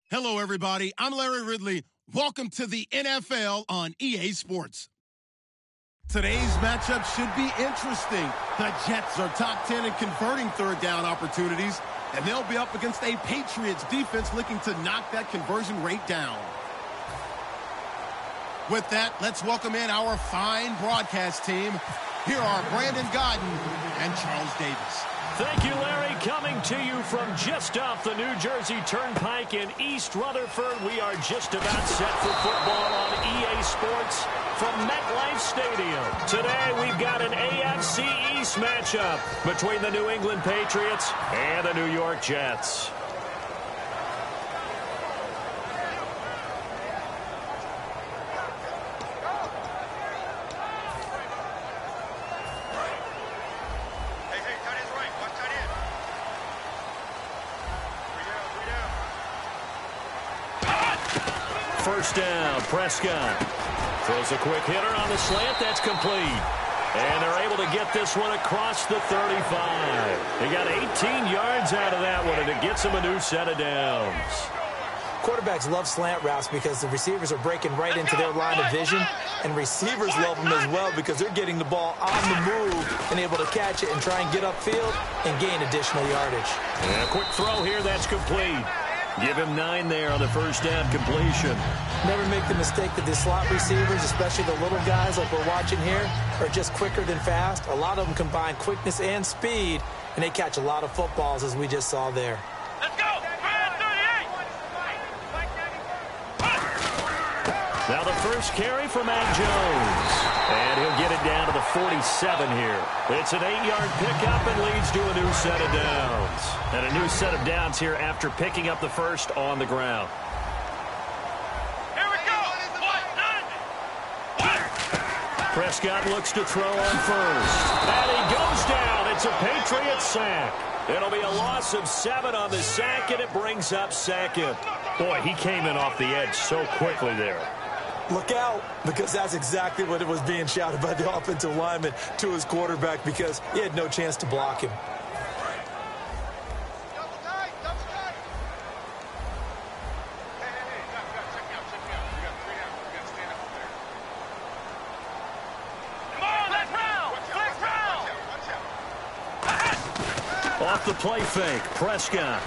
Hello, everybody. I'm Larry Ridley. Welcome to the NFL on EA Sports. Today's matchup should be interesting. The Jets are top 10 in converting third down opportunities, and they'll be up against a Patriots defense looking to knock that conversion rate down. With that, let's welcome in our fine broadcast team. Here are Brandon Godden and Charles Davis. Thank you, Larry. Coming to you from just off the New Jersey Turnpike in East Rutherford. We are just about set for football on EA Sports from MetLife Stadium. Today, we've got an AFC East matchup between the New England Patriots and the New York Jets. First down, Prescott throws a quick hitter on the slant. That's complete. And they're able to get this one across the 35. They got 18 yards out of that one, and it gets them a new set of downs. Quarterbacks love slant routes because the receivers are breaking right into their line of vision, and receivers love them as well because they're getting the ball on the move and able to catch it and try and get upfield and gain additional yardage. And a quick throw here, that's complete. Give him 9 there on the first down completion. Never make the mistake that the slot receivers, especially the little guys like we're watching here, are just quicker than fast. A lot of them combine quickness and speed, and they catch a lot of footballs, as we just saw there. Let's go! Now the first carry for Mac Jones. And he'll get it down to the 47 here. It's an 8-yard pickup and leads to a new set of downs. And a new set of downs here after picking up the first on the ground. Here we go! Prescott looks to throw on first. And he goes down. It's a Patriots sack. It'll be a loss of 7 on the sack, and it brings up second. Boy, he came in off the edge so quickly there. Look out, because that's exactly what it was being shouted by the offensive lineman to his quarterback because he had no chance to block him. Off the play fake, Prescott.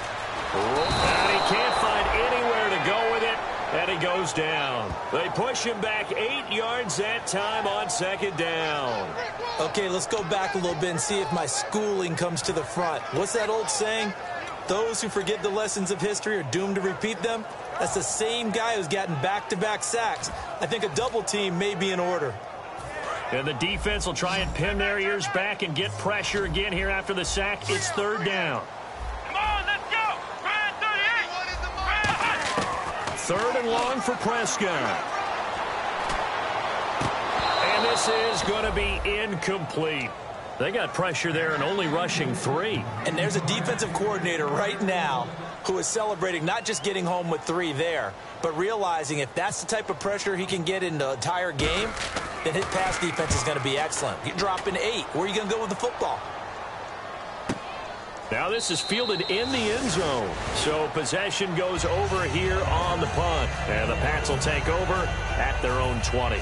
And he can't find anywhere to go with it, and he goes down. They push him back 8 yards that time on second down. Okay, let's go back a little bit and see if my schooling comes to the front. What's that old saying? Those who forget the lessons of history are doomed to repeat them. That's the same guy who's gotten back-to-back sacks. I think a double team may be in order. And the defense will try and pin their ears back and get pressure again here after the sack. It's third down. Come on, let's go! 38! Third and long for Prescott. And this is going to be incomplete. They got pressure there and only rushing 3. And there's a defensive coordinator right now who is celebrating not just getting home with 3 there, but realizing if that's the type of pressure he can get in the entire game, then his pass defense is going to be excellent. You're dropping 8. Where are you going to go with the football? Now this is fielded in the end zone. So possession goes over here on the punt. And the Pats will take over at their own 20.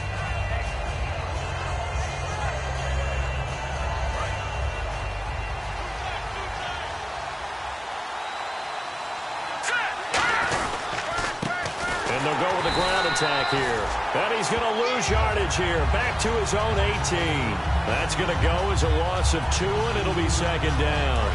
And they'll go with the ground attack here. And he's going to lose yardage here. Back to his own 18. That's going to go as a loss of 2, and it'll be second down.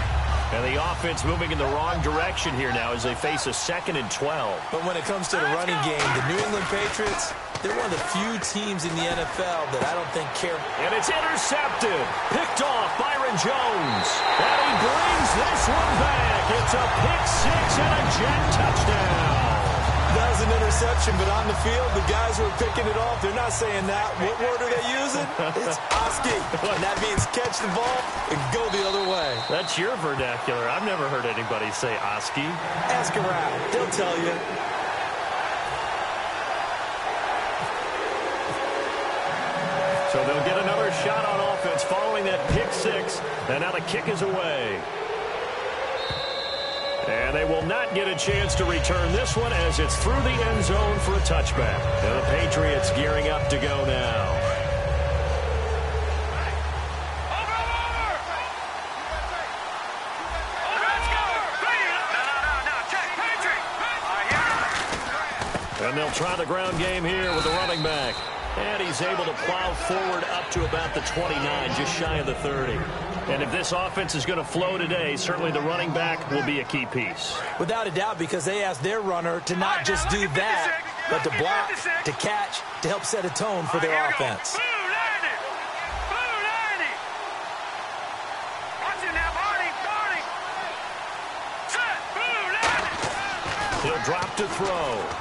And the offense moving in the wrong direction here now as they face a 2nd and 12. But when it comes to the running game, the New England Patriots, they're one of the few teams in the NFL that I don't think care. And it's intercepted. Picked off Byron Jones. And he brings this one back. It's a pick 6 and a Jet touchdown. That was an interception, but on the field, the guys who are picking it off, they're not saying that. What word are they using? It's Oski. And that means catch the ball and go the other way. That's your vernacular. I've never heard anybody say Oski. Ask around. They'll tell you. So they'll get another shot on offense following that pick 6. And now the kick is away. And they will not get a chance to return this one as it's through the end zone for a touchback. And the Patriots gearing up to go now. And they'll try the ground game here with the running back. And he's able to plow forward up to about the 29, just shy of the 30. And if this offense is going to flow today, certainly the running back will be a key piece. Without a doubt, because they asked their runner to not just do that, but to block, to catch, to help set a tone for their offense. He'll drop to throw.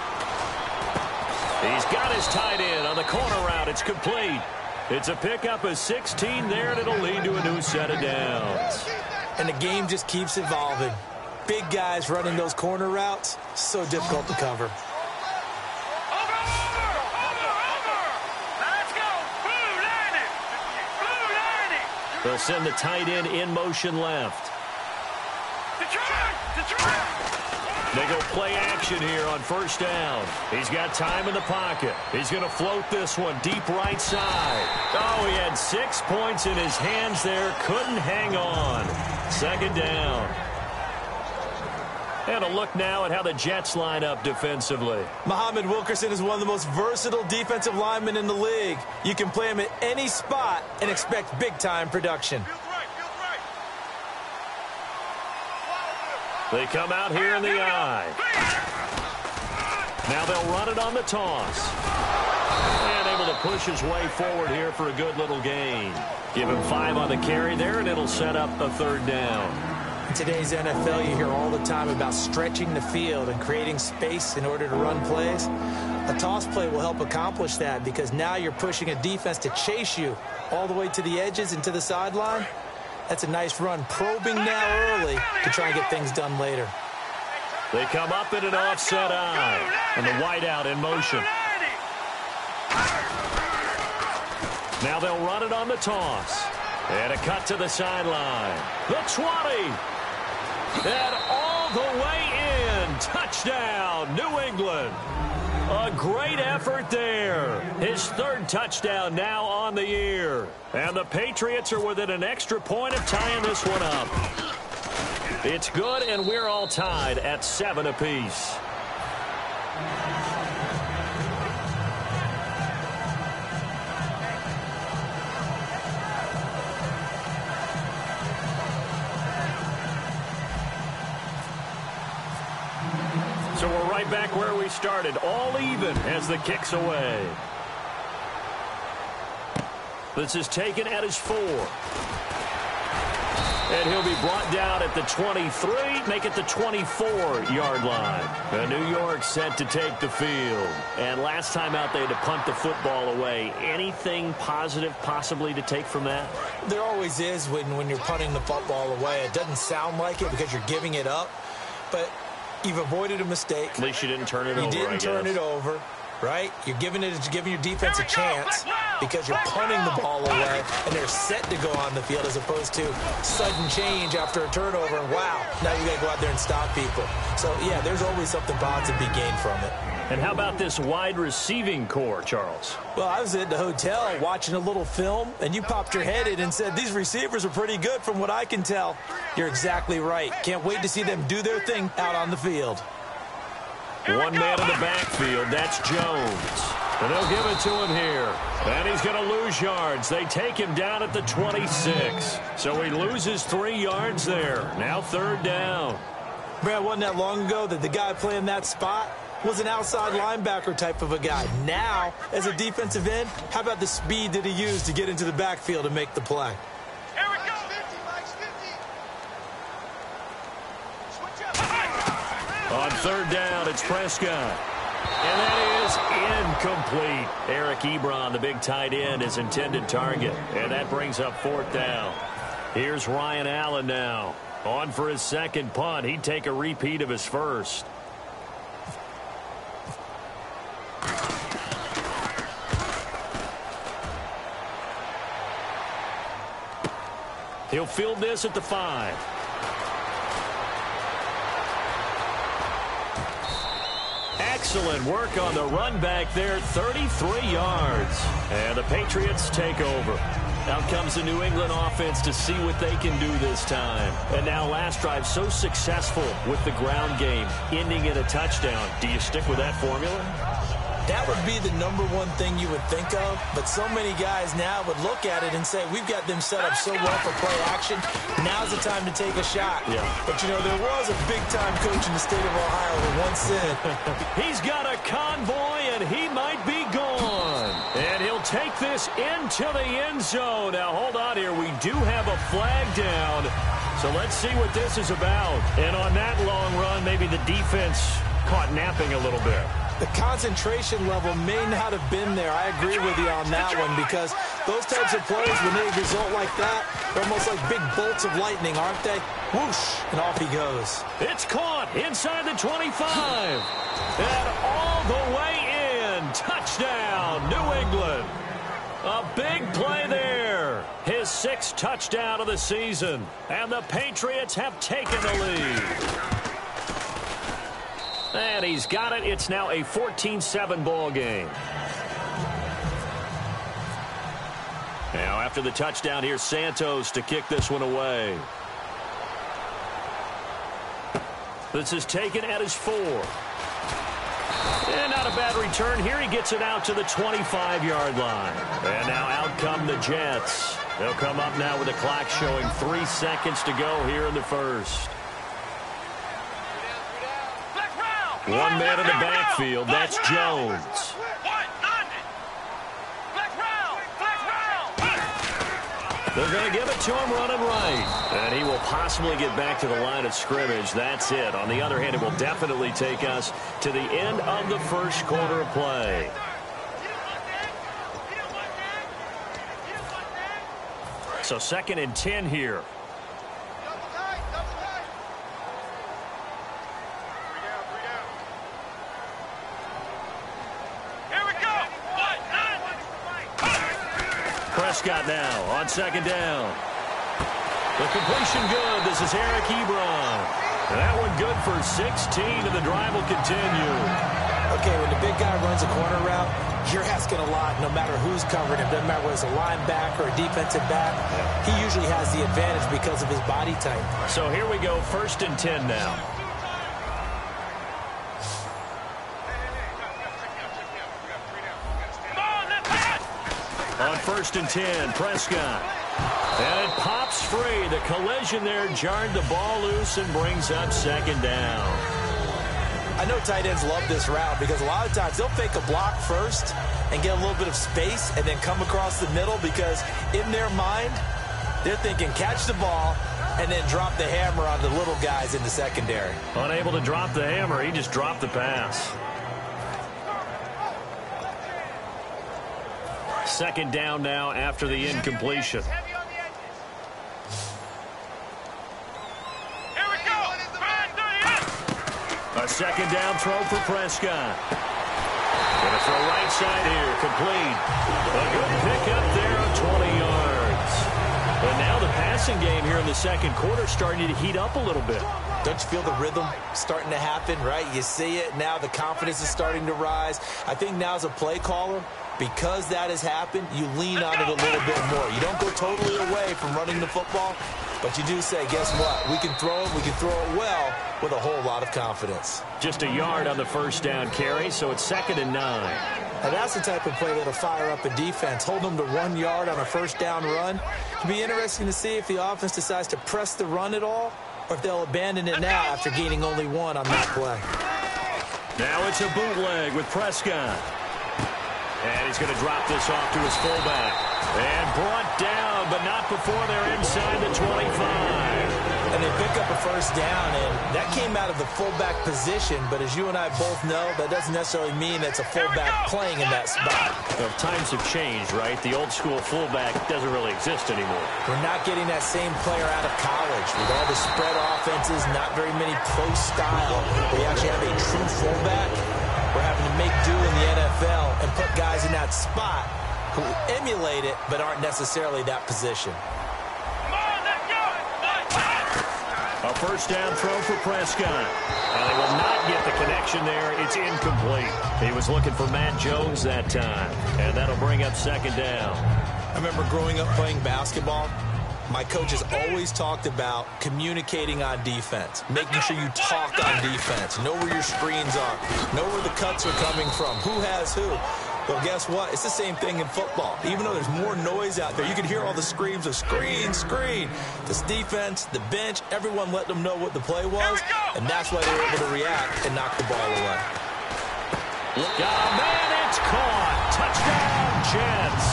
He's got his tight end on the corner route. It's complete. It's a pickup of 16 there, and it'll lead to a new set of downs. And the game just keeps evolving. Big guys running those corner routes, so difficult to cover. Let's go. Blue landing. Blue landing. They'll send the tight end in motion left. Detroit. They go play action here on first down. He's got time in the pocket. He's going to float this one deep right side. Oh, he had 6 points in his hands there. Couldn't hang on. Second down. And a look now at how the Jets line up defensively. Muhammad Wilkerson is one of the most versatile defensive linemen in the league. You can play him at any spot and expect big-time production. They come out here in the eye. Now they'll run it on the toss. And able to push his way forward here for a good little gain. Give him 5 on the carry there, and it'll set up a third down. In today's NFL, you hear all the time about stretching the field and creating space in order to run plays. A toss play will help accomplish that because now you're pushing a defense to chase you all the way to the edges and to the sideline. That's a nice run, probing now early to try and get things done later. They come up in an offset eye, and the wideout in motion. Now they'll run it on the toss. And a cut to the sideline. The 20. And all the way in. Touchdown, New England. A great effort there. His third touchdown now on the year. And the Patriots are within an extra point of tying this one up. It's good, and we're all tied at 7 apiece. So we're right back where we started, all even as the kick's away. This is taken at his 4. And he'll be brought down at the 23, make it the 24-yard line. And New York set to take the field. And last time out, they had to punt the football away. Anything positive possibly to take from that? There always is when you're punting the football away. It doesn't sound like it because you're giving it up. But you've avoided a mistake. At least you didn't turn it over, You didn't turn it over, right? You're giving your defense a chance because you're punting the ball away, and they're set to go on the field as opposed to sudden change after a turnover. And wow, now you got to go out there and stop people. So, yeah, there's always something positive to be gained from it. And how about this wide receiving core, Charles? Well, I was at the hotel watching a little film, and you popped your head in and said, these receivers are pretty good from what I can tell. You're exactly right. Can't wait to see them do their thing out on the field. One man in the backfield, that's Jones. And they'll give it to him here. And he's going to lose yards. They take him down at the 26. So he loses 3 yards there. Now third down. Brad, wasn't that long ago that the guy playing that spot was an outside linebacker type of a guy. Now, as a defensive end, how about the speed that he used to get into the backfield and make the play? Here we go. On third down, it's Prescott. And that is incomplete. Eric Ebron, the big tight end, is intended target. And that brings up fourth down. Here's Ryan Allen now. On for his second punt. He'd take a repeat of his first. He'll field this at the 5. Excellent work on the run back there, 33 yards. And the Patriots take over. Out comes the New England offense to see what they can do this time. And now last drive so successful with the ground game, ending in a touchdown. Do you stick with that formula? That would be the number one thing you would think of, but so many guys now would look at it and say, we've got them set up so well for play action, now's the time to take a shot. Yeah. But, you know, there was a big-time coach in the state of Ohio who once said, he's got a convoy, and he might be gone. And he'll take this into the end zone. Now, hold on here. We do have a flag down, so let's see what this is about. And on that long run, maybe the defense caught napping a little bit. the concentration level may not have been there. I agree with you on that one, because those types of plays, when they result like that, they're almost like big bolts of lightning, aren't they? Whoosh, and off he goes. It's caught inside the 25. And all the way in. Touchdown, New England. A big play there. His 6th touchdown of the season. And the Patriots have taken the lead. And he's got it. It's now a 14-7 ball game. Now after the touchdown, here's Santos to kick this one away. This is taken at his 4. And not a bad return here. He gets it out to the 25-yard line. And now out come the Jets. They'll come up now with the clock showing 3 seconds to go here in the first. One man in the backfield. That's Jones. They're going to give it to him running right. And he will possibly get back to the line of scrimmage. That's it. On the other hand, it will definitely take us to the end of the first quarter of play. So 2nd and 10 here. Prescott now on 2nd down. The completion good. This is Eric Ebron. That one good for 16, and the drive will continue. Okay, when the big guy runs a corner route, you're asking a lot no matter who's covering him. Doesn't matter whether it's a linebacker or a defensive back. He usually has the advantage because of his body type. So here we go, 1st and 10 now. On 1st and 10, Prescott. And it pops free. The collision there jarred the ball loose and brings up 2nd down. I know tight ends love this route because a lot of times they'll fake a block first and get a little bit of space and then come across the middle, because in their mind, they're thinking catch the ball and then drop the hammer on the little guys in the secondary. Unable to drop the hammer, he just dropped the pass. 2nd down now after the incompletion. A 2nd down throw for Prescott. Going to throw right side here, complete. A good pickup there of 20 yards. And now the passing game here in the 2nd quarter starting to heat up a little bit. Don't you feel the rhythm starting to happen, right? You see it now. The confidence is starting to rise. I think now as a play caller, because that has happened, you lean on it a little bit more. You don't go totally away from running the football, but you do say, guess what? We can throw it. We can throw it well with a whole lot of confidence. Just a yard on the 1st down carry, so it's 2nd and 9. And that's the type of play that'll fire up a defense. Hold them to 1 yard on a 1st down run. It'll be interesting to see if the offense decides to press the run at all, or if they'll abandon it now after gaining only 1 on that play. Now it's a bootleg with Prescott. And he's going to drop this off to his fullback. And brought down, but not before they're inside the 25. And they pick up a 1st down, and that came out of the fullback position. But as you and I both know, that doesn't necessarily mean it's a fullback playing in that spot. Well, times have changed, right? The old school fullback doesn't really exist anymore. We're not getting that same player out of college. With all the spread offenses, not very many pro style. We actually have a true fullback. We're having to make do in the NFL and put guys in that spot who emulate it but aren't necessarily that position. A first down throw for Prescott. And they will not get the connection there. It's incomplete. He was looking for Matt Jones that time. And that'll bring up second down. I remember growing up playing basketball. My coaches always talked about communicating on defense, making sure you talk on defense, know where your screens are, know where the cuts are coming from, who has who. Well, guess what? It's the same thing in football. Even though there's more noise out there, you can hear all the screams of screen, screen. This defense, the bench, everyone let them know what the play was, and that's why they were able to react and knock the ball away. Got a man, it's caught. Touchdown, Jets.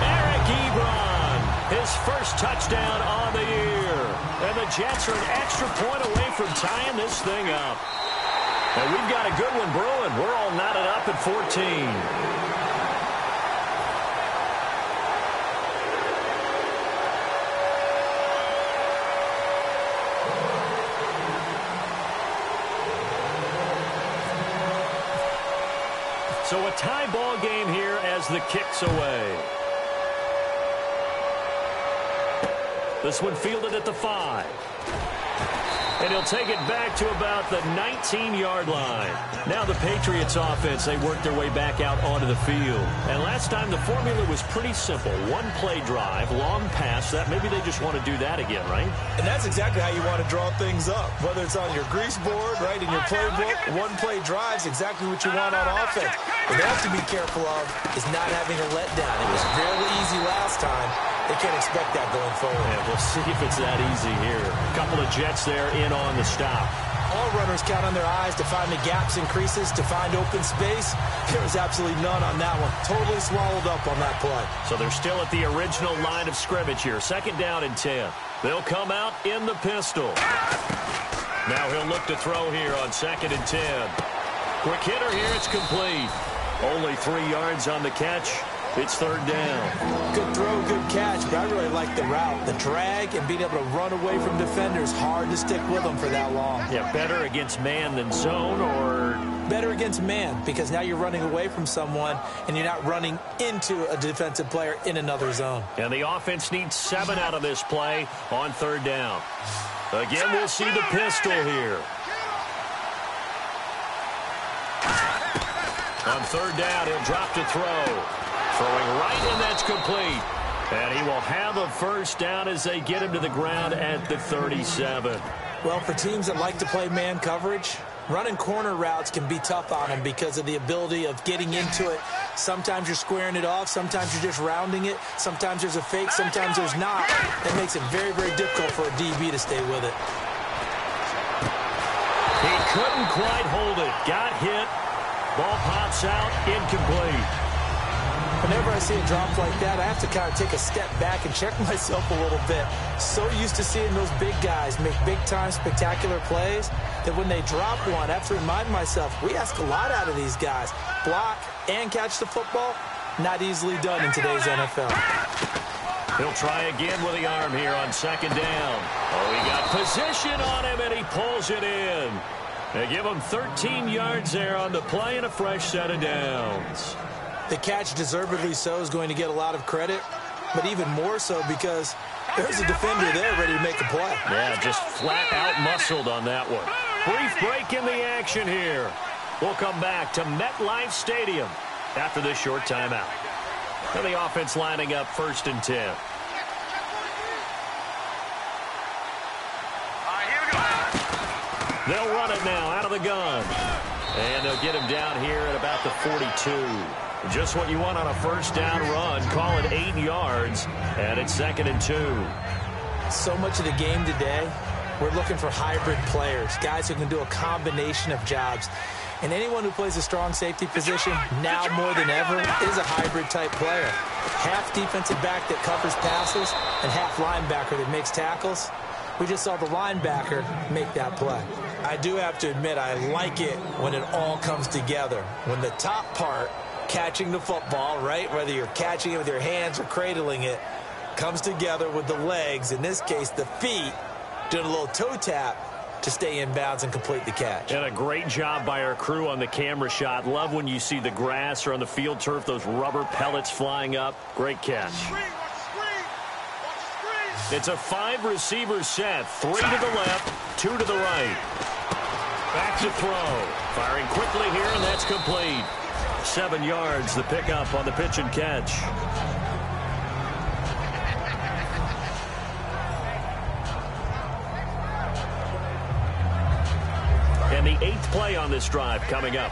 Eric Ebron, his first touchdown on the year. And the Jets are an extra point away from tying this thing up. And we've got a good one brewing. We're all knotted up at 14. So a tie ball game here as the kick's away. This one fielded at the 5. And he'll take it back to about the 19-yard line. Now the Patriots offense, they work their way back out onto the field. And last time the formula was pretty simple. One play drive, long pass. That maybe they just want to do that again, right? And that's exactly how you want to draw things up. Whether it's on your grease board, right, in your playbook, one play drive's exactly what you want on offense. What they have to be careful of is not having a letdown. It was fairly easy last time. They can't expect that going forward. Yeah, we'll see if it's that easy here. A couple of Jets there in on the stop. All runners count on their eyes to find the gaps and creases, to find open space. There was absolutely none on that one. Totally swallowed up on that play. So they're still at the original line of scrimmage here. Second down and 10. They'll come out in the pistol. Now he'll look to throw here on second and 10. Quick hitter here. It's complete. Only 3 yards on the catch. It's third down. Good throw, good catch, but I really like the route. The drag and being able to run away from defenders. Hard to stick with them for that long. Yeah, better against man than zone, or? Better against man, because now you're running away from someone and you're not running into a defensive player in another zone. And the offense needs 7 out of this play on third down. Again, we'll see the pistol here. On third down, he'll drop to throw. Throwing right, and that's complete. And he will have a first down as they get him to the ground at the 37. Well, for teams that like to play man coverage, running corner routes can be tough on them because of the ability of getting into it. Sometimes you're squaring it off. Sometimes you're just rounding it. Sometimes there's a fake. Sometimes there's not. That makes it very, very difficult for a DB to stay with it. He couldn't quite hold it. Got hit. Ball pops out. Incomplete. Whenever I see a drop like that, I have to kind of take a step back and check myself a little bit. So used to seeing those big guys make big-time spectacular plays that when they drop one, I have to remind myself, we ask a lot out of these guys. Block and catch the football, not easily done in today's NFL. He'll try again with the arm here on second down. Oh, he got position on him, and he pulls it in. They give him 13 yards there on the play and a fresh set of downs. The catch, deservedly so, is going to get a lot of credit, but even more so because there's a defender there ready to make a play. Yeah, just flat out muscled on that one. Brief break in the action here. We'll come back to MetLife Stadium after this short timeout. And the offense lining up first and 10. They'll run it now out of the gun. And they'll get him down here at about the 42. Just what you want on a first down run. Call it 8 yards. And it's second and 2. So much of the game today, we're looking for hybrid players, guys who can do a combination of jobs. And anyone who plays a strong safety position, now more than ever, is a hybrid-type player. Half defensive back that covers passes and half linebacker that makes tackles. We just saw the linebacker make that play. I do have to admit, I like it when it all comes together. When the top part, catching the football, right, whether you're catching it with your hands or cradling it, comes together with the legs, in this case the feet, doing a little toe tap to stay in bounds and complete the catch. And a great job by our crew on the camera shot. Love when you see the grass or on the field turf, those rubber pellets flying up. Great catch. It's a 5-receiver set. 3 to the left, 2 to the right. Back to throw. Firing quickly here, and that's complete. 7 yards, the pickup on the pitch and catch. And the 8th play on this drive coming up.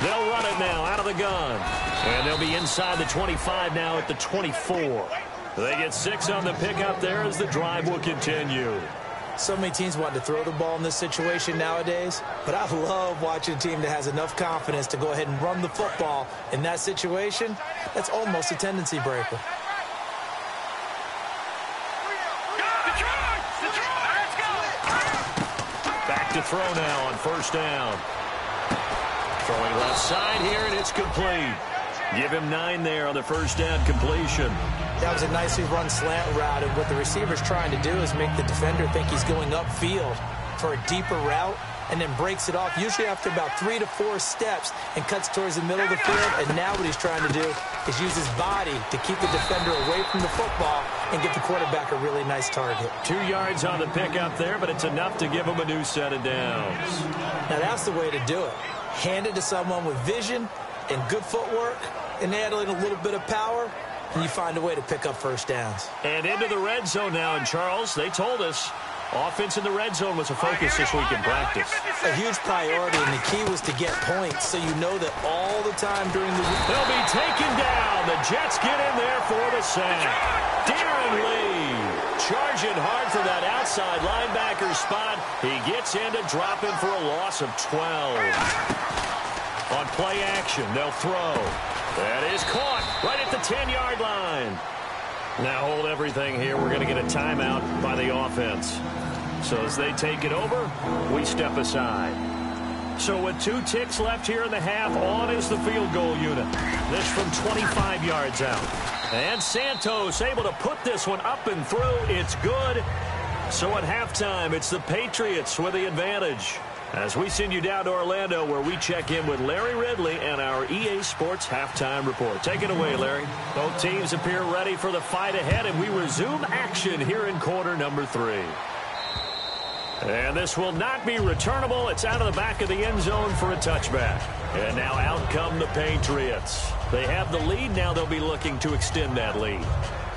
They'll run it now out of the gun. And they'll be inside the 25 now at the 24. They get 6 on the pickup there as the drive will continue. So many teams want to throw the ball in this situation nowadays, but I love watching a team that has enough confidence to go ahead and run the football in that situation. That's almost a tendency breaker. Back to throw now on first down. Throwing left side here, and it's complete. Give him 9 there on the first down completion. That was a nicely run slant route, and what the receiver's trying to do is make the defender think he's going upfield for a deeper route, and then breaks it off, usually after about 3 to 4 steps, and cuts towards the middle of the field. And now what he's trying to do is use his body to keep the defender away from the football and give the quarterback a really nice target. 2 yards on the pickup there, but it's enough to give him a new set of downs. Now that's the way to do it. Hand it to someone with vision and good footwork, and add in a little bit of power, and you find a way to pick up first downs. And into the red zone now, and Charles, they told us offense in the red zone was a focus this week in practice. A huge priority, and the key was to get points, so you know that all the time during the week. They'll be taken down. The Jets get in there for the sack. Darren Lee charging hard for that outside linebacker spot. He gets in to drop him for a loss of 12. On play action, they'll throw. That is caught right at the 10-yard line. Now hold everything here. We're going to get a timeout by the offense. So as they take it over, we step aside. So with 2 ticks left here in the half, on is the field goal unit. This from 25 yards out. And Santos able to put this one up and through. It's good. So at halftime, it's the Patriots with the advantage. As we send you down to Orlando, where we check in with Larry Ridley and our EA Sports Halftime Report. Take it away, Larry. Both teams appear ready for the fight ahead, and we resume action here in quarter number 3. And this will not be returnable. It's out of the back of the end zone for a touchback. And now out come the Patriots. They have the lead. Now they'll be looking to extend that lead.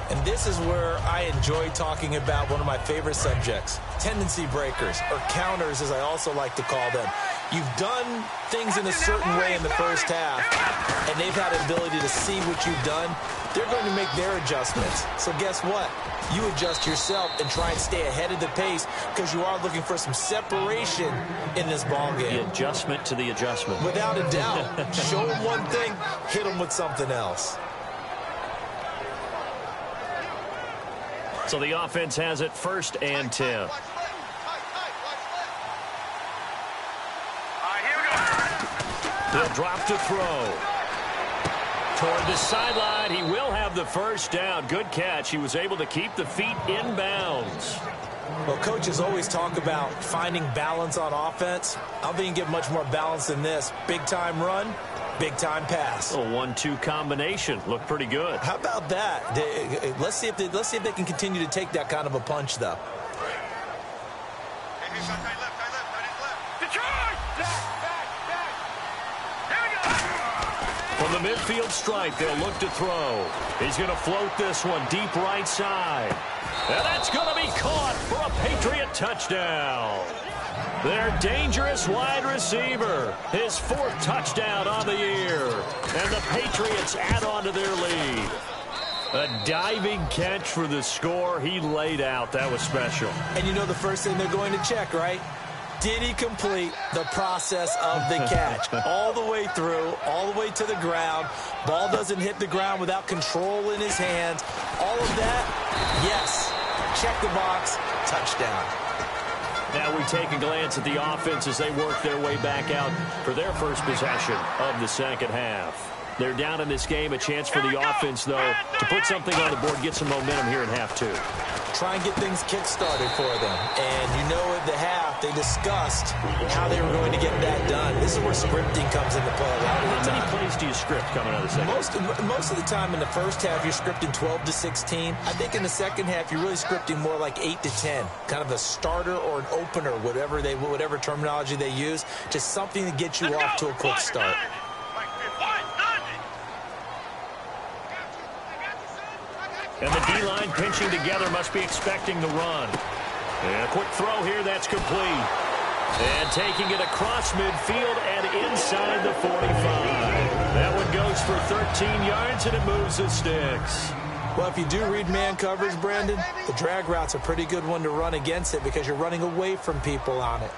And this is where I enjoy talking about one of my favorite subjects, tendency breakers, or counters, as I also like to call them. You've done things in a certain way in the first half, and they've had an ability to see what you've done. They're going to make their adjustments. So guess what? You adjust yourself and try and stay ahead of the pace, because you are looking for some separation in this ball game. The adjustment to the adjustment. Without a doubt. Show them one thing, hit them with something else. So the offense has it 1st and 10. They'll drop to throw. Toward the sideline, he will have the first down. Good catch. He was able to keep the feet in bounds. Well, coaches always talk about finding balance on offense. I don't think you can get much more balance than this. Big-time run, big-time pass. A 1-2 combination. Looked pretty good. How about that? Let's see if they can continue to take that kind of a punch, though. From the midfield stripe, they'll look to throw. He's going to float this one deep right side. And that's going to be caught for a Patriot touchdown. Their dangerous wide receiver, his 4th touchdown on the year. And the Patriots add on to their lead. A diving catch for the score. He laid out. That was special. And you know the first thing they're going to check, right? Did he complete the process of the catch? All the way through, all the way to the ground. Ball doesn't hit the ground without control in his hands. All of that, yes. Check the box, touchdown. Now we take a glance at the offense as they work their way back out for their first possession of the second half. They're down in this game. A chance for the offense, though, to put something on the board, get some momentum here in half 2. try and get things kick-started for them. And you know at the half, they discussed how they were going to get that done. This is where scripting comes into play a lot of the time. How many plays do you script coming out of the second? Most of the time in the first half, you're scripting 12 to 16. I think in the second half, you're really scripting more like 8 to 10. Kind of a starter or an opener, whatever terminology they use. Just something to get you off to a quick start. And the D-line pinching together must be expecting the run. And a quick throw here, that's complete. And taking it across midfield and inside the 45. That one goes for 13 yards, and it moves the sticks. Well, if you do read man coverage, Brandon, the drag route's a pretty good one to run against it because you're running away from people on it.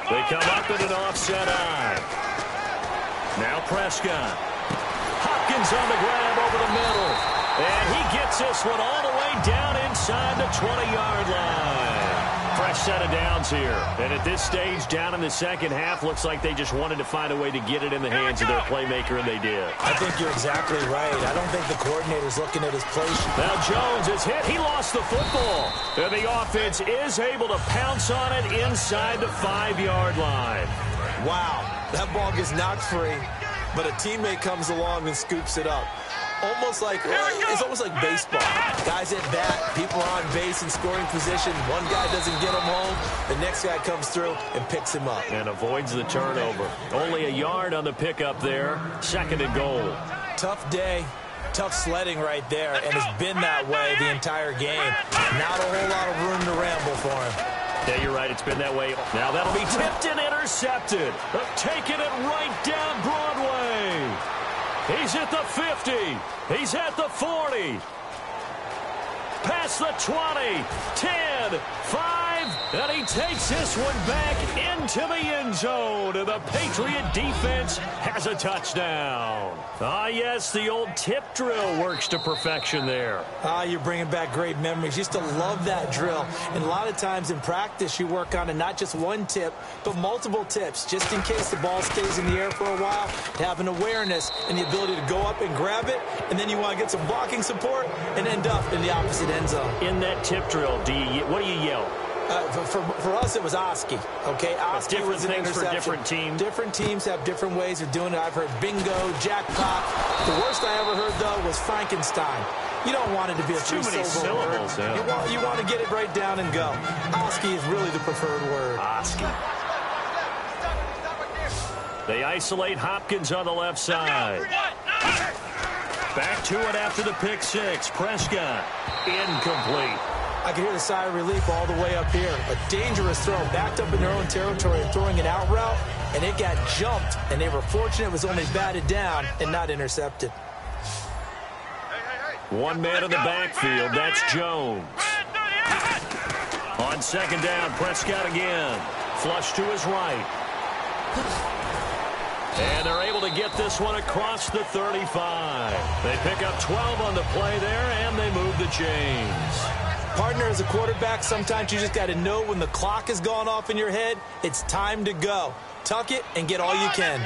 They come up with an offset eye. Now Prescott. Hopkins on the grab over the middle. And he gets this one all the way down inside the 20-yard line. Fresh set of downs here. And at this stage, down in the second half, looks like they just wanted to find a way to get it in the hands of their playmaker, and they did. I think you're exactly right. I don't think the coordinator's looking at his play sheet. Now Jones is hit. He lost the football. And the offense is able to pounce on it inside the 5-yard line. Wow, that ball gets knocked free, but a teammate comes along and scoops it up. It's almost like baseball. Guys at bat, people are on base in scoring position. One guy doesn't get him home. The next guy comes through and picks him up. And avoids the turnover. Only a yard on the pickup there. 2nd and goal. Tough day. Tough sledding right there, and it's been that way the entire game. Not a whole lot of room to ramble for him. Yeah, you're right. It's been that way. Now that'll be tipped and intercepted. Taking it right down Broadway. He's at the 50. He's at the 40. Past the 20. 10. 5. And he takes this one back into the end zone. And the Patriot defense has a touchdown. Ah, yes, the old tip drill works to perfection there. You're bringing back great memories. Used to love that drill. And a lot of times in practice, you work on it, not just one tip, but multiple tips, just in case the ball stays in the air for a while, to have an awareness and the ability to go up and grab it, and then you want to get some blocking support and end up in the opposite end zone. In that tip drill, what do you yell? For us, it was Oski. Okay, Oski different was an things interception. for different teams. Different teams have different ways of doing it. I've heard bingo, jackpot. The worst I ever heard, though, was Frankenstein. You don't want it to be a too many syllables. Yeah. You want to get it right down and go. Oski is really the preferred word. Oski. They isolate Hopkins on the left side. Back to it after the pick six. Prescott. Incomplete. I can hear the sigh of relief all the way up here. A dangerous throw, backed up in their own territory and throwing an out route, and it got jumped, and they were fortunate it was only batted down and not intercepted. One man in the backfield, that's Jones. On 2nd down, Prescott again. Flush to his right. And they're able to get this one across the 35. They pick up 12 on the play there, and they move the chains. Partner, as a quarterback, sometimes you just got to know when the clock has gone off in your head, it's time to go. Tuck it and get all you can.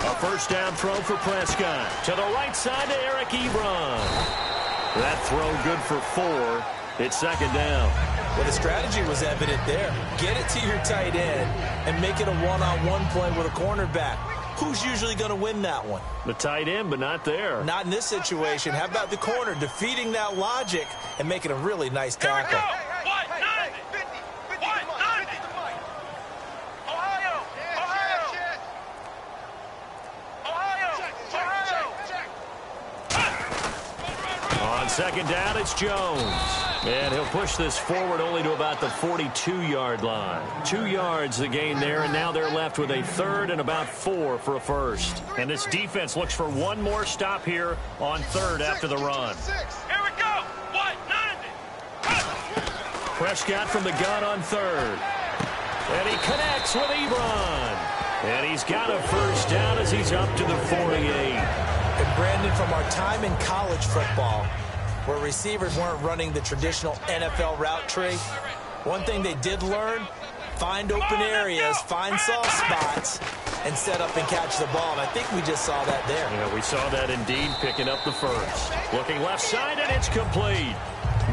A first down throw for Prescott. To the right side to Eric Ebron. That throw good for 4. It's 2nd down. Well, the strategy was evident there. Get it to your tight end and make it a one-on-one play with a cornerback. Who's usually going to win that one? The tight end, but not there. Not in this situation. How about the corner defeating that logic and making a really nice tackle? On 2nd down, it's Jones. And he'll push this forward only to about the 42-yard line. 2 yards the gain there, and now they're left with a 3rd and about 4 for a first. And this defense looks for one more stop here on 3rd after the run. Here we go. 190. Prescott from the gun on 3rd. And he connects with Ebron. And he's got a first down as he's up to the 48. And Brandon, from our time in college football, where receivers weren't running the traditional NFL route tree, one thing they did learn, find open areas, find soft spots, and set up and catch the ball. And I think we just saw that there. Yeah, we saw that indeed, picking up the first. Looking left side, and it's complete.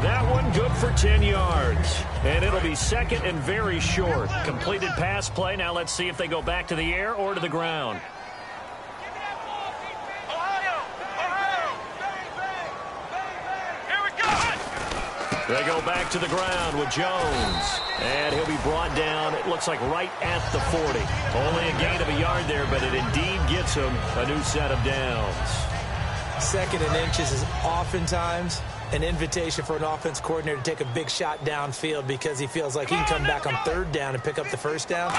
That one good for 10 yards. And it'll be second and very short. Completed pass play. Now let's see if they go back to the air or to the ground. They go back to the ground with Jones. And he'll be brought down, it looks like right at the 40. Only a gain of a yard there, but it indeed gets him a new set of downs. Second and inches is oftentimes an invitation for an offense coordinator to take a big shot downfield because he feels like he can come back on third down and pick up the first down.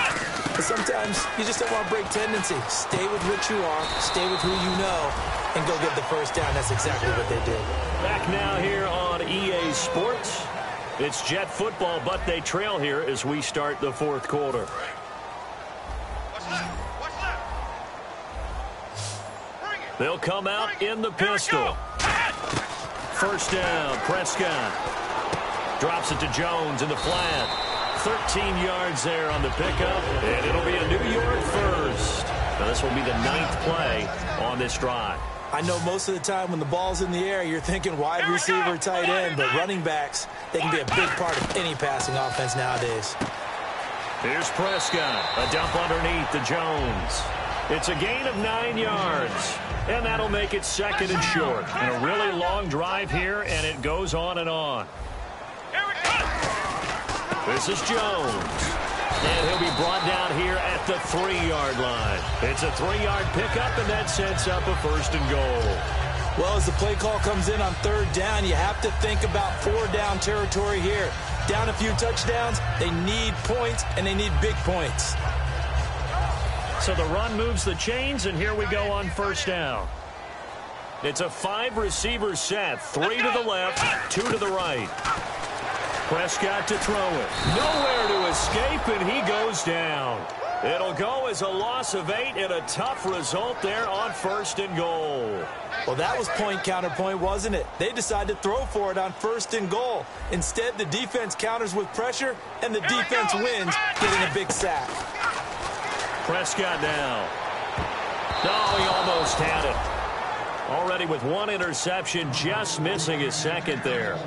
But sometimes you just don't want to break tendency. Stay with what you are, stay with who you know, and go get the first down. That's exactly what they did. Back now here on EA Sports. It's Jet football, but they trail here as we start the fourth quarter. They'll come out in the pistol. First down, Prescott. Drops it to Jones in the flat. 13 yards there on the pickup, and it'll be a New York first. Now this will be the 9th play on this drive. I know most of the time when the ball's in the air, you're thinking wide receiver, tight end, but running backs, they can be a big part of any passing offense nowadays. Here's Prescott, a dump underneath to Jones. It's a gain of 9 yards, and that'll make it second and short. And a really long drive here, and it goes on and on. This is Jones. And he'll be brought down here at the 3-yard line. It's a 3-yard pickup, and that sets up a first and goal. Well, as the play call comes in on third down, you have to think about 4-down territory here. Down a few touchdowns, they need points, and they need big points. So the run moves the chains, and here we go on first down. It's a 5-receiver set. 3 to the left, 2 to the right. Prescott to throw it. Nowhere to escape, and he goes down. It'll go as a loss of 8 and a tough result there on first and goal. Well, that was point counterpoint, wasn't it? They decided to throw for it on first and goal. Instead, the defense counters with pressure, and the defense wins, getting a big sack. Prescott now. No, he almost had it. Already with one interception, just missing his second there.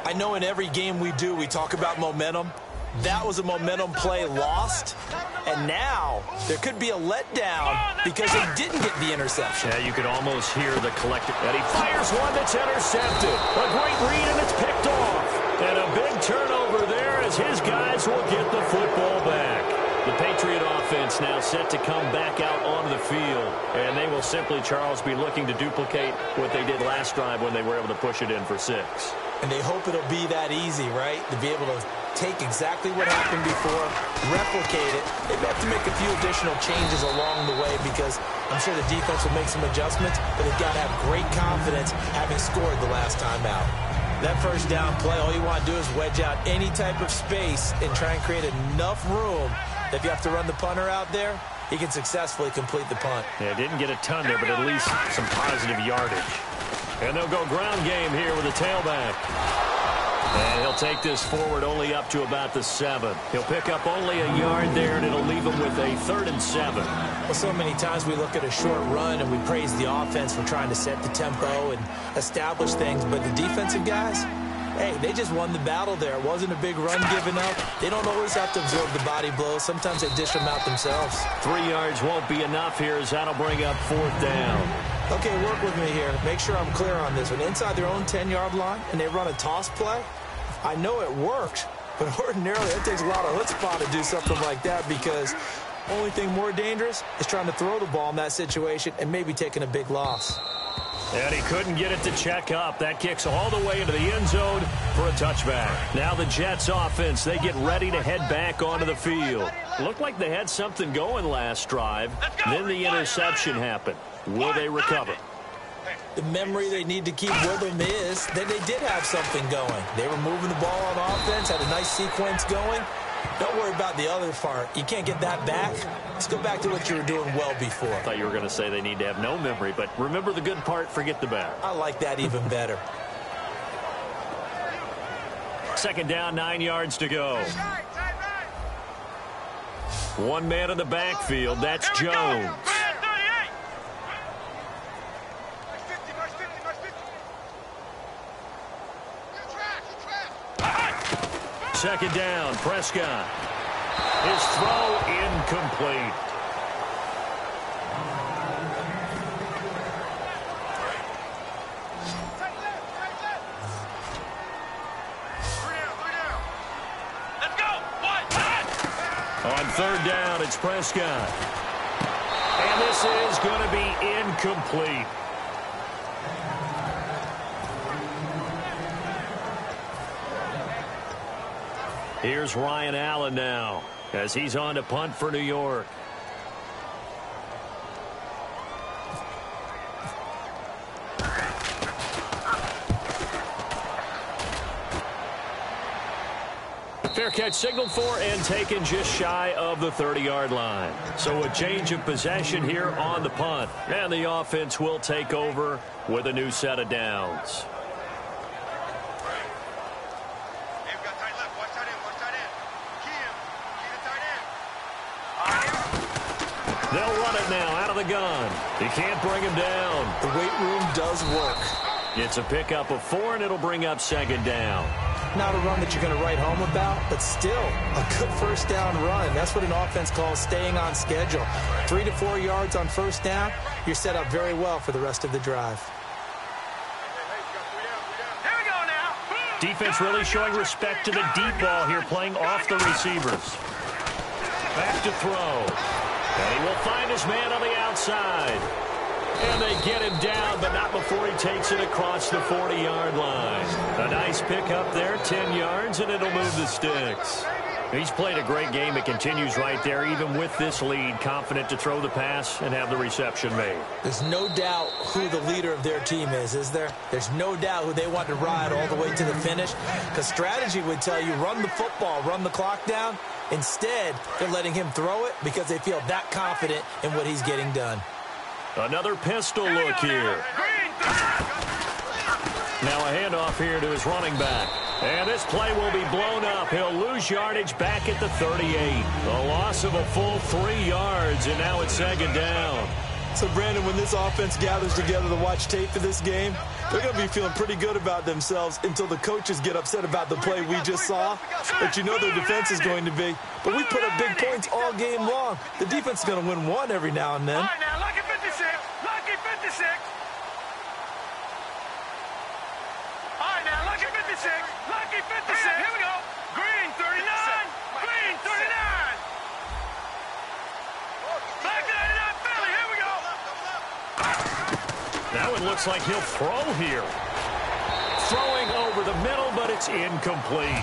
I know in every game we do, we talk about momentum. That was a momentum play lost. And now there could be a letdown because they didn't get the interception. Yeah, you could almost hear the collective. And he fires one that's intercepted. A great read, and it's picked off. And a big turnover there as his guys will get the football back. The Patriot offense now set to come back out onto the field. And they will simply, Charles, be looking to duplicate what they did last drive when they were able to push it in for 6. And they hope it'll be that easy, right? To be able to take exactly what happened before, replicate it. They have to make a few additional changes along the way because I'm sure the defense will make some adjustments, but they've got to have great confidence having scored the last time out. That first down play, all you want to do is wedge out any type of space and try and create enough room that if you have to run the punter out there, he can successfully complete the punt. Yeah, didn't get a ton there, but at least some positive yardage. And they'll go ground game here with a tailback. And he'll take this forward only up to about the 7. He'll pick up only a yard there, and it'll leave him with a 3rd and 7. Well, so many times we look at a short run and we praise the offense for trying to set the tempo and establish things, but the defensive guys, hey, they just won the battle there. It wasn't a big run given up. They don't always have to absorb the body blows. Sometimes they dish them out themselves. 3 yards won't be enough here as that'll bring up 4th down. Okay, work with me here. Make sure I'm clear on this one. Inside their own 10-yard line and they run a toss play, I know it works, but ordinarily it takes a lot of chutzpah to do something like that because only thing more dangerous is trying to throw the ball in that situation and maybe taking a big loss. And he couldn't get it to check up. That kicks all the way into the end zone for a touchback. Now the Jets offense, they get ready to head back onto the field. Looked like they had something going last drive. Then the interception happened. Will they recover? The memory they need to keep with them is that they did have something going. They were moving the ball on offense, had a nice sequence going. Don't worry about the other part. You can't get that back. Let's go back to what you were doing well before. I thought you were going to say they need to have no memory, but remember the good part, forget the bad. I like that even better. Second down, 9 yards to go. One man in the backfield. That's Jones. Second down, Prescott. His throw incomplete. On third down, it's Prescott. And this is going to be incomplete. Here's Ryan Allen now as he's on to punt for New York. Fair catch signaled for and taken just shy of the 30-yard line. So a change of possession here on the punt. And the offense will take over with a new set of downs. They'll run it now out of the gun. You can't bring him down. The weight room does work. It's a pickup of 4, and it'll bring up second down. Not a run that you're going to write home about, but still a good first down run. That's what an offense calls staying on schedule. 3 to 4 yards on first down, you're set up very well for the rest of the drive. Here we go now. Defense really showing respect to the deep ball here, playing off the receivers. Back to throw. And he will find his man on the outside. And they get him down, but not before he takes it across the 40-yard line. A nice pickup there, 10 yards, and it'll move the sticks. He's played a great game. It continues right there, even with this lead, confident to throw the pass and have the reception made. There's no doubt who the leader of their team is there? There's no doubt who they want to ride all the way to the finish, because strategy would tell you run the football, run the clock down. Instead, they're letting him throw it because they feel that confident in what he's getting done. Another pistol look here. Now a handoff here to his running back. And this play will be blown up. He'll lose yardage back at the 38. A loss of a full 3 yards, and now it's second down. So, Brandon, when this offense gathers together to watch tape for this game, they're going to be feeling pretty good about themselves until the coaches get upset about the play we just saw. But you know their defense is going to be. But we put up big points all game long. The defense is going to win one every now and then. All right, now, lucky 56. Lucky 56. All right, now, lucky 56. Lucky 56. Here we go. Green 39. Green 39. Black 99 Philly. Here we go. That one looks like he'll throw here. Throwing over the middle, but it's incomplete.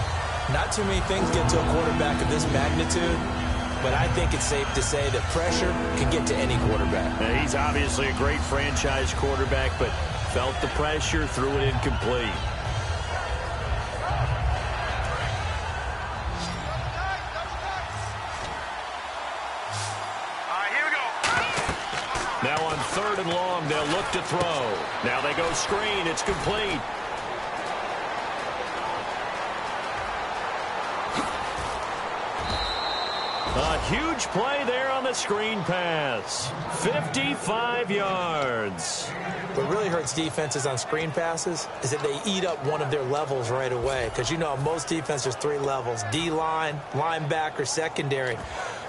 Not too many things get to a quarterback of this magnitude, but I think it's safe to say that pressure can get to any quarterback. Now, he's obviously a great franchise quarterback, but felt the pressure, threw it incomplete. Now on third and long, they'll look to throw. Now they go screen. It's complete. A huge play there on the screen pass. 55 yards. What really hurts defenses on screen passes is that they eat up one of their levels right away. Because, you know, most defense, there's 3 levels. D-line, linebacker, secondary.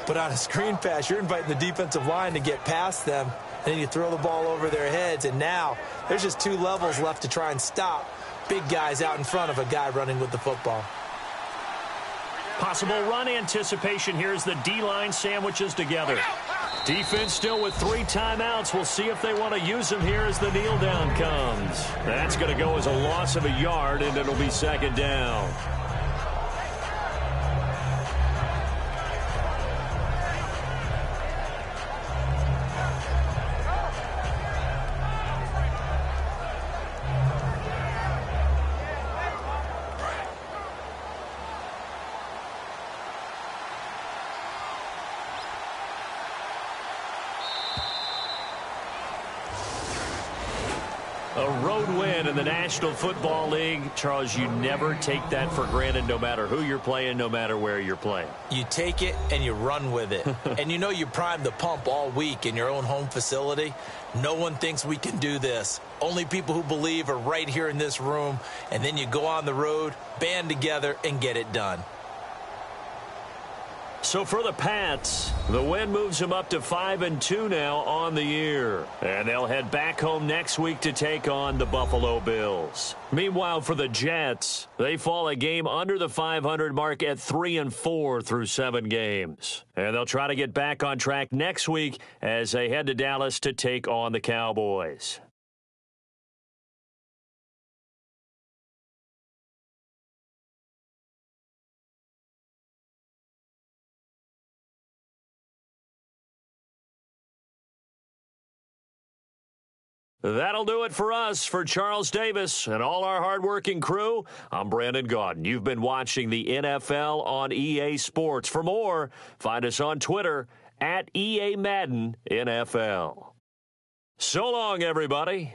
But on a screen pass, you're inviting the defensive line to get past them, and then you throw the ball over their heads, and now there's just 2 levels left to try and stop big guys out in front of a guy running with the football. Possible run anticipation here as the D-line sandwiches together. Defense still with 3 timeouts. We'll see if they want to use them here as the kneel down comes. That's going to go as a loss of a yard, and it'll be second down. A road win in the National Football League. Charles, you never take that for granted no matter who you're playing, no matter where you're playing. You take it and you run with it. And you know you primed the pump all week in your own home facility. No one thinks we can do this. Only people who believe are right here in this room. And then you go on the road, band together, and get it done. So for the Pats, the win moves them up to 5-2 now on the year. And they'll head back home next week to take on the Buffalo Bills. Meanwhile, for the Jets, they fall a game under the 500 mark at 3-4 through 7 games. And they'll try to get back on track next week as they head to Dallas to take on the Cowboys. That'll do it for us. For Charles Davis and all our hardworking crew, I'm Brandon Gaudin. You've been watching the NFL on EA Sports. For more, find us on Twitter at EA Madden NFL. So long, everybody.